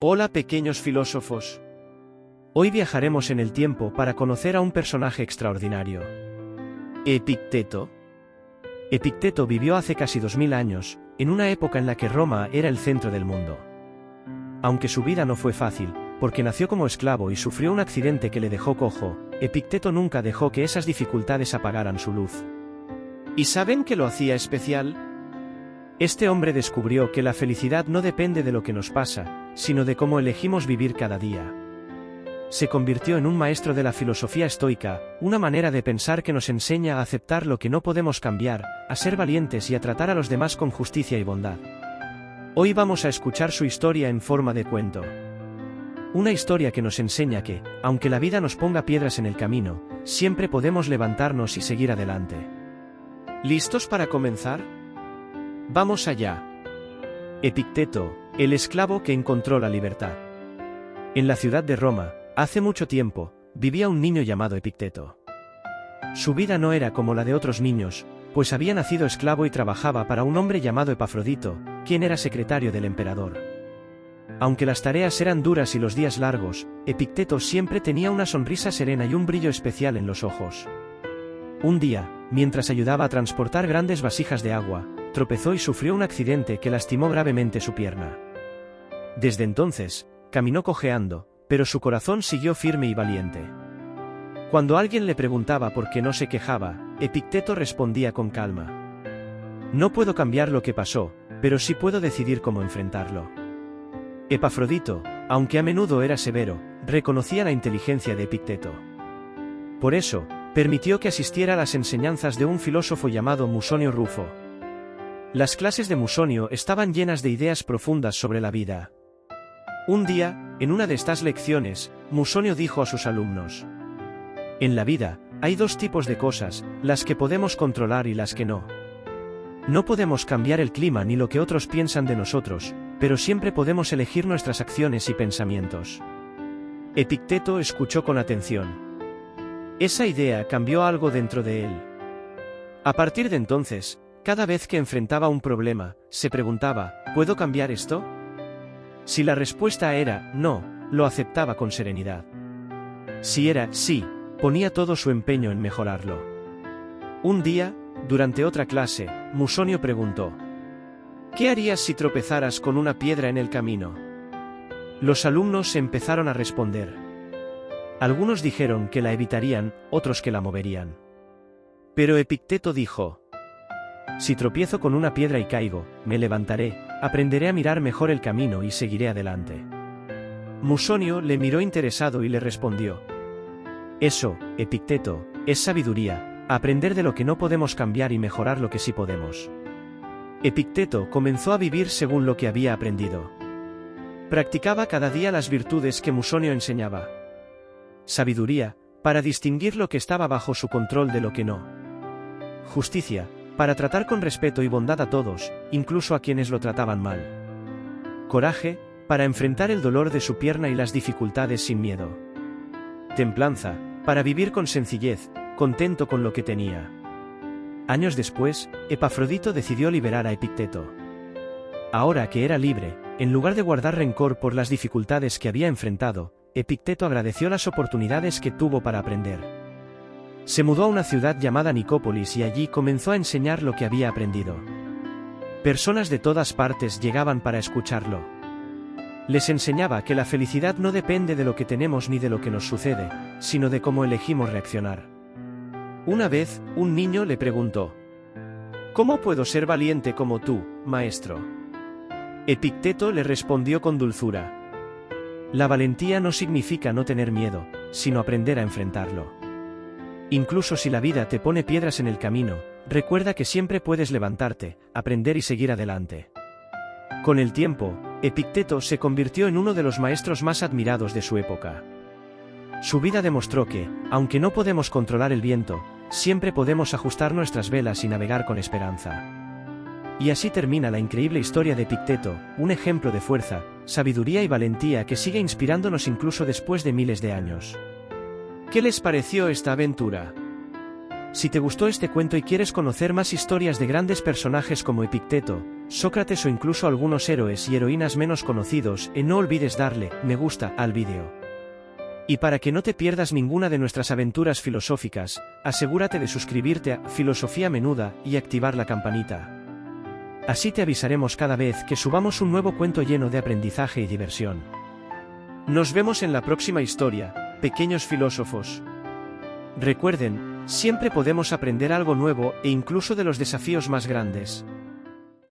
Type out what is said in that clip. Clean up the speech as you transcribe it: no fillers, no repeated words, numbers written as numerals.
Hola pequeños filósofos. Hoy viajaremos en el tiempo para conocer a un personaje extraordinario. Epicteto. Epicteto vivió hace casi 2000 años, en una época en la que Roma era el centro del mundo. Aunque su vida no fue fácil, porque nació como esclavo y sufrió un accidente que le dejó cojo, Epicteto nunca dejó que esas dificultades apagaran su luz. ¿Y saben qué lo hacía especial? Este hombre descubrió que la felicidad no depende de lo que nos pasa, sino de cómo elegimos vivir cada día. Se convirtió en un maestro de la filosofía estoica, una manera de pensar que nos enseña a aceptar lo que no podemos cambiar, a ser valientes y a tratar a los demás con justicia y bondad. Hoy vamos a escuchar su historia en forma de cuento. Una historia que nos enseña que, aunque la vida nos ponga piedras en el camino, siempre podemos levantarnos y seguir adelante. ¿Listos para comenzar? Vamos allá. Epicteto, el esclavo que encontró la libertad. En la ciudad de Roma, hace mucho tiempo, vivía un niño llamado Epicteto. Su vida no era como la de otros niños, pues había nacido esclavo y trabajaba para un hombre llamado Epafrodito, quien era secretario del emperador. Aunque las tareas eran duras y los días largos, Epicteto siempre tenía una sonrisa serena y un brillo especial en los ojos. Un día, mientras ayudaba a transportar grandes vasijas de agua, tropezó y sufrió un accidente que lastimó gravemente su pierna. Desde entonces, caminó cojeando, pero su corazón siguió firme y valiente. Cuando alguien le preguntaba por qué no se quejaba, Epicteto respondía con calma: "No puedo cambiar lo que pasó, pero sí puedo decidir cómo enfrentarlo". Epafrodito, aunque a menudo era severo, reconocía la inteligencia de Epicteto. Por eso, permitió que asistiera a las enseñanzas de un filósofo llamado Musonio Rufo. Las clases de Musonio estaban llenas de ideas profundas sobre la vida. Un día, en una de estas lecciones, Musonio dijo a sus alumnos: "En la vida, hay dos tipos de cosas, las que podemos controlar y las que no. No podemos cambiar el clima ni lo que otros piensan de nosotros, pero siempre podemos elegir nuestras acciones y pensamientos". Epicteto escuchó con atención. Esa idea cambió algo dentro de él. A partir de entonces, cada vez que enfrentaba un problema, se preguntaba: ¿puedo cambiar esto? Si la respuesta era no, lo aceptaba con serenidad. Si era sí, ponía todo su empeño en mejorarlo. Un día, durante otra clase, Musonio preguntó: ¿qué harías si tropezaras con una piedra en el camino? Los alumnos empezaron a responder. Algunos dijeron que la evitarían, otros que la moverían. Pero Epicteto dijo: si tropiezo con una piedra y caigo, me levantaré, aprenderé a mirar mejor el camino y seguiré adelante. Musonio le miró interesado y le respondió: eso, Epicteto, es sabiduría, aprender de lo que no podemos cambiar y mejorar lo que sí podemos. Epicteto comenzó a vivir según lo que había aprendido. Practicaba cada día las virtudes que Musonio enseñaba. Sabiduría, para distinguir lo que estaba bajo su control de lo que no. Justicia, para tratar con respeto y bondad a todos, incluso a quienes lo trataban mal. Coraje, para enfrentar el dolor de su pierna y las dificultades sin miedo. Templanza, para vivir con sencillez, contento con lo que tenía. Años después, Epafrodito decidió liberar a Epicteto. Ahora que era libre, en lugar de guardar rencor por las dificultades que había enfrentado, Epicteto agradeció las oportunidades que tuvo para aprender. Se mudó a una ciudad llamada Nicópolis y allí comenzó a enseñar lo que había aprendido. Personas de todas partes llegaban para escucharlo. Les enseñaba que la felicidad no depende de lo que tenemos ni de lo que nos sucede, sino de cómo elegimos reaccionar. Una vez, un niño le preguntó: ¿cómo puedo ser valiente como tú, maestro? Epicteto le respondió con dulzura: la valentía no significa no tener miedo, sino aprender a enfrentarlo. Incluso si la vida te pone piedras en el camino, recuerda que siempre puedes levantarte, aprender y seguir adelante. Con el tiempo, Epicteto se convirtió en uno de los maestros más admirados de su época. Su vida demostró que, aunque no podemos controlar el viento, siempre podemos ajustar nuestras velas y navegar con esperanza. Y así termina la increíble historia de Epicteto, un ejemplo de fuerza, sabiduría y valentía que sigue inspirándonos incluso después de miles de años. ¿Qué les pareció esta aventura? Si te gustó este cuento y quieres conocer más historias de grandes personajes como Epicteto, Sócrates o incluso algunos héroes y heroínas menos conocidos, no olvides darle me gusta al vídeo. Y para que no te pierdas ninguna de nuestras aventuras filosóficas, asegúrate de suscribirte a Filosofía Menuda y activar la campanita. Así te avisaremos cada vez que subamos un nuevo cuento lleno de aprendizaje y diversión. Nos vemos en la próxima historia, pequeños filósofos. Recuerden, siempre podemos aprender algo nuevo e incluso de los desafíos más grandes.